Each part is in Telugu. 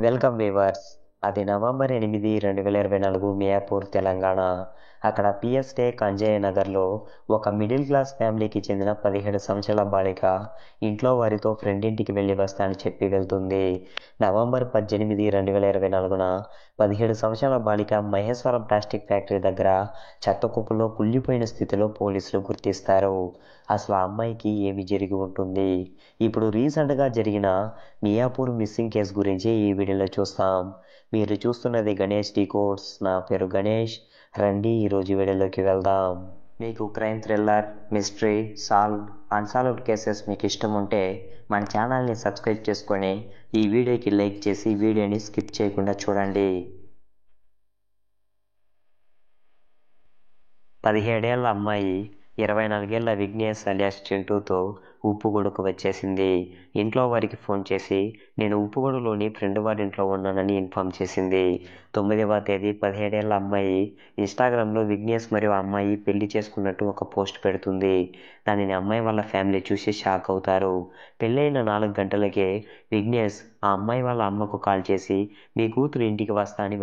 Welcome viewers. అది నవంబర్ 8, 2024 మియాపూర్, తెలంగాణ. అక్కడ పిఎస్ టేక్ అంజయ్య నగర్లో ఒక మిడిల్ క్లాస్ ఫ్యామిలీకి చెందిన 17 సంవత్సరాల బాలిక ఇంట్లో వారితో ఫ్రెండ్ ఇంటికి వెళ్ళి వస్తానని చెప్పి వెళ్తుంది. నవంబర్ 18, 2024న 17 సంవత్సరాల బాలిక మహేశ్వరం ప్లాస్టిక్ ఫ్యాక్టరీ దగ్గర చెత్త కుప్పలో కుళ్ళిపోయిన స్థితిలో పోలీసులు గుర్తిస్తారు. అసలు ఆ అమ్మాయికి ఏమి జరిగి ఉంటుంది? ఇప్పుడు రీసెంట్గా జరిగిన మియాపూర్ మిస్సింగ్ కేసు గురించి ఈ వీడియోలో చూస్తాం. మీరు చూస్తున్నది గణేష్ డీకోడ్స్. నా పేరు గణేష్. రండి ఈరోజు వీడియోలోకి వెళ్దాం. మీకు crime thriller, mystery, unsolved cases మీకు ఇష్టం ఉంటే మన ఛానల్ని సబ్స్క్రైబ్ చేసుకొని ఈ వీడియోకి లైక్ చేసి వీడియోని స్కిప్ చేయకుండా చూడండి. 17 ఏళ్ల అమ్మాయి 24 ఏళ్ల విఘ్నేష్ అలియాస్ చింటూతో ఉప్పుగూడకు వచ్చేసింది. ఇంట్లో వారికి ఫోన్ చేసి నేను ఉప్పుగూడలోని ఫ్రెండ్ వారి ఇంట్లో ఉన్నానని ఇన్ఫామ్ చేసింది. 9వ తేదీ 17 ఏళ్ల అమ్మాయి ఇన్స్టాగ్రామ్లో విఘ్నేష్ మరియు అమ్మాయి పెళ్లి చేసుకున్నట్టు ఒక పోస్ట్ పెడుతుంది. దానిని అమ్మాయి వాళ్ళ ఫ్యామిలీ చూసి షాక్ అవుతారు. పెళ్ళైన 4 గంటలకే విఘ్నేష్ ఆ అమ్మాయి వాళ్ళ అమ్మకు కాల్ చేసి మీ కూతురు ఇంటికి వస్తా అని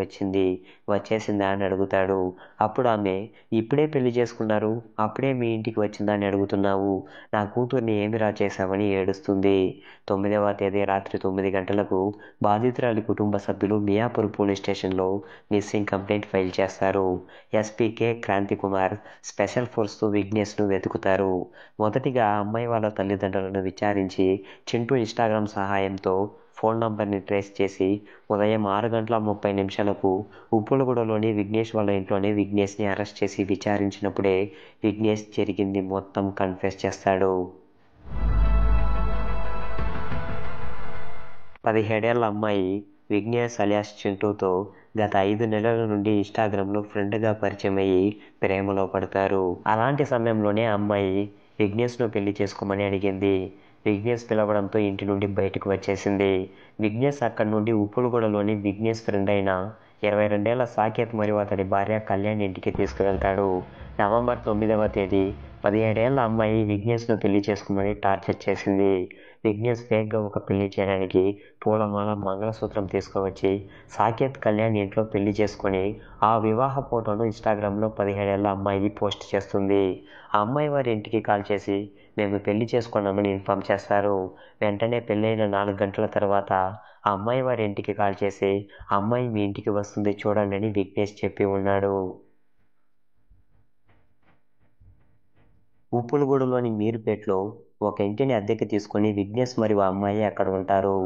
వచ్చేసిందా అని అడుగుతాడు. అప్పుడు ఆమె ఇప్పుడే పెళ్లి చేసుకున్నారు, అప్పుడే మీ ఇంటికి వచ్చిందా అని అడుగుతున్నావు, నా కూతుర్ని ఏమిరా చేశావని ఏడుస్తుంది. 9వ తేదీ రాత్రి 9 గంటలకు బాధితురాలి కుటుంబ సభ్యులు మియాపూర్ పోలీస్ స్టేషన్లో మిస్సింగ్ కంప్లైంట్ ఫైల్ చేస్తారు. SP K Kranti Kumar special ఫోర్స్తో విఘ్నేష్ను వెతుకుతారు. మొదటిగా అమ్మాయి వాళ్ళ తల్లిదండ్రులను విచారించి చింటూ ఇన్స్టాగ్రామ్ సహాయంతో ఫోన్ నంబర్ని ట్రేస్ చేసి ఉదయం 6:30 ఉప్పులగూడలోని విఘ్నేష్ వాళ్ళ ఇంట్లోనే విఘ్నేష్ని అరెస్ట్ చేసి విచారించినప్పుడే విఘ్నేష్ జరిగింది మొత్తం కన్ఫెస్ చేస్తాడు. 17 ఏళ్ల అమ్మాయి విఘ్నేష్ అలియాస్ చింటూతో గత 5 నెలల నుండి ఇన్స్టాగ్రామ్లో ఫ్రెండ్గా పరిచయం అయ్యి ప్రేమలో పడతారు. అలాంటి సమయంలోనే అమ్మాయి విఘ్నేష్ను పెళ్లి చేసుకోమని అడిగింది. విఘ్నేష్ పిలవడంతో ఇంటి నుండి బయటకు వచ్చేసింది. విఘ్నేష్ అక్కడి నుండి ఉప్పులగూడలోని విఘ్నేష్ ఫ్రెండ్ అయిన 22 ఏళ్ల సాకేత్ మరియు అతడి భార్య కళ్యాణ్ ఇంటికి తీసుకువెళ్తాడు. నవంబర్ 9వ తేదీ 17 ఏళ్ల అమ్మాయి విఘ్నేష్ను పెళ్లి చేసుకోమని టార్చర్ చేసింది. విఘ్నేష్ ఫేక్గా ఒక పెళ్లి చేయడానికి పూలమాల, మంగళసూత్రం తీసుకువచ్చి సాకేత్, కళ్యాణ్ ఇంట్లో పెళ్లి చేసుకొని ఆ వివాహ ఫోటోను ఇన్స్టాగ్రామ్లో 17 ఏళ్ల అమ్మాయి పోస్ట్ చేస్తుంది. ఆ అమ్మాయి వారి ఇంటికి కాల్ చేసి మేము పెళ్లి చేసుకున్నామని ఇన్ఫామ్ చేస్తారు. వెంటనే పెళ్ళైన 4 గంటల తర్వాత ఆ అమ్మాయి వారి ఇంటికి కాల్ చేసి అమ్మాయి మీ ఇంటికి వస్తుంది చూడండి అని విఘ్నేష్ చెప్పి ఉన్నాడు. ఉప్పులగూడలోని మీర్పేట్లో ఒక ఇంటిని అద్దెకి తీసుకుని విఘ్నేష్ మరియు ఆ అమ్మాయి అక్కడ ఉంటారు.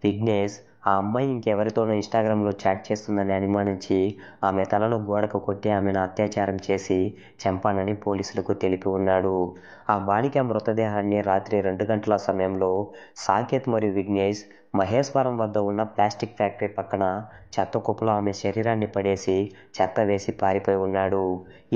విఘ్నేష్ ఆ అమ్మాయి ఇంకెవరితోనో ఇన్స్టాగ్రామ్లో చాట్ చేస్తుందని అనుమానించి ఆమె తలను గోడకు కొట్టి ఆమెను అత్యాచారం చేసి చంపానని పోలీసులకు తెలిపి ఉన్నాడు. ఆ బాలిక మృతదేహాన్ని రాత్రి 2 గంటల సమయంలో సాకేత్ మరియు విఘ్నేష్ మహేశ్వరం వద్ద ఉన్న ప్లాస్టిక్ ఫ్యాక్టరీ పక్కన చెత్త కుప్పలో ఆమె శరీరాన్ని పడేసి చెత్త వేసి పారిపోయి ఉన్నాడు.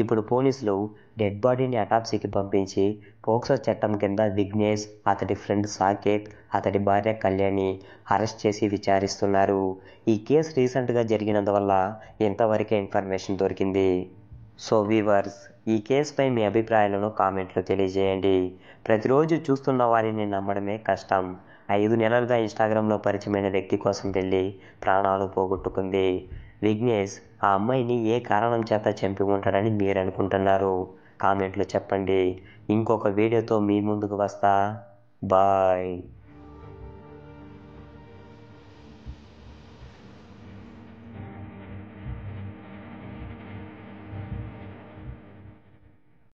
ఇప్పుడు పోలీసులు డెడ్ బాడీని అటాప్సీకి పంపించి పోక్సో చట్టం కింద విఘ్నేష్, అతడి ఫ్రెండ్ సాకేత్, అతడి భార్య కళ్యాణి అరెస్ట్ చేసి విచారిస్తున్నారు. ఈ కేసు రీసెంట్గా జరిగినందువల్ల ఇంతవరకే ఇన్ఫర్మేషన్ దొరికింది. సో వీవర్స్, ఈ కేసుపై మీ అభిప్రాయాలను కామెంట్లో తెలియజేయండి. ప్రతిరోజు చూస్తున్న వారిని నమ్మడమే కష్టం. 5 నెలలుగా ఇన్స్టాగ్రామ్లో పరిచయమైన వ్యక్తి కోసం వెళ్ళి ప్రాణాలు పోగొట్టుకుంది. విఘ్నేష్ ఆ అమ్మాయిని ఏ కారణం చేత చంపి ఉంటాడని మీరు అనుకుంటున్నారు? కామెంట్లో చెప్పండి. ఇంకొక వీడియోతో మీ ముందుకు వస్తా. బాయ్.